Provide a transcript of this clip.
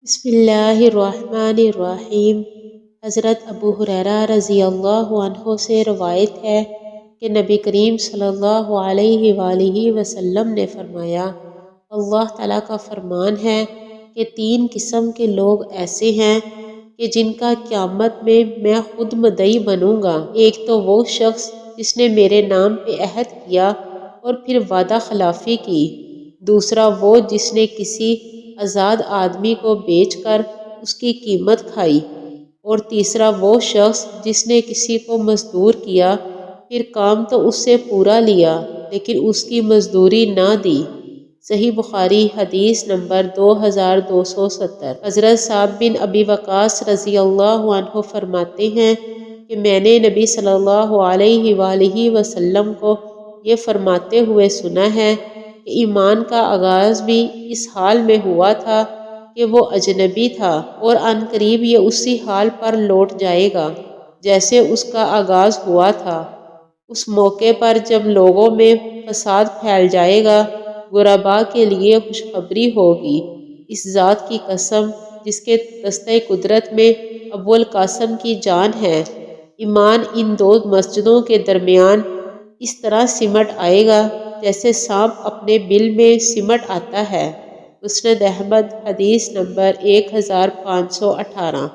بسم اللہ الرحمن الرحیم۔ حضرت ابو ہریرہ رضی اللہ عنہ سے روایت ہے کہ نبی کریم صلی اللہ علیہ وآلہ وسلم نے فرمایا، اللہ تعالیٰ کا فرمان ہے کہ 3 قسم کے لوگ ایسے ہیں کہ جن کا قیامت میں خود مدعی بنوں گا۔ ایک تو وہ شخص جس نے میرے نام پہ عہد کیا اور پھر وعدہ خلافی کی، دوسرا وہ جس نے کسی آزاد آدمی کو بیچ کر اس کی قیمت کھائی، اور تیسرا وہ شخص جس نے کسی کو مزدور کیا، پھر کام تو اس سے پورا لیا لیکن اس کی مزدوری نہ دی۔ صحیح بخاری حدیث نمبر 2270۔ حضرت صعب بن ابی وقاص رضی اللہ عنہ فرماتے ہیں کہ میں نے نبی صلی اللہ علیہ وآلہ وسلم کو یہ فرماتے ہوئے سنا ہے کہ ایمان کا آغاز بھی اس حال میں ہوا تھا کہ وہ اجنبی تھا، اور عن قریب یہ اسی حال پر لوٹ جائے گا جیسے اس کا آغاز ہوا تھا۔ اس موقع پر جب لوگوں میں فساد پھیل جائے گا، غرباء کے لیے خوشخبری ہوگی۔ اس ذات کی قسم جس کے دستہ قدرت میں ابو القاسم کی جان ہے، ایمان ان 2 مسجدوں کے درمیان اس طرح سمٹ آئے گا جیسے سانپ اپنے بل میں سمٹ آتا ہے۔ مسند احمد حدیث نمبر 1518۔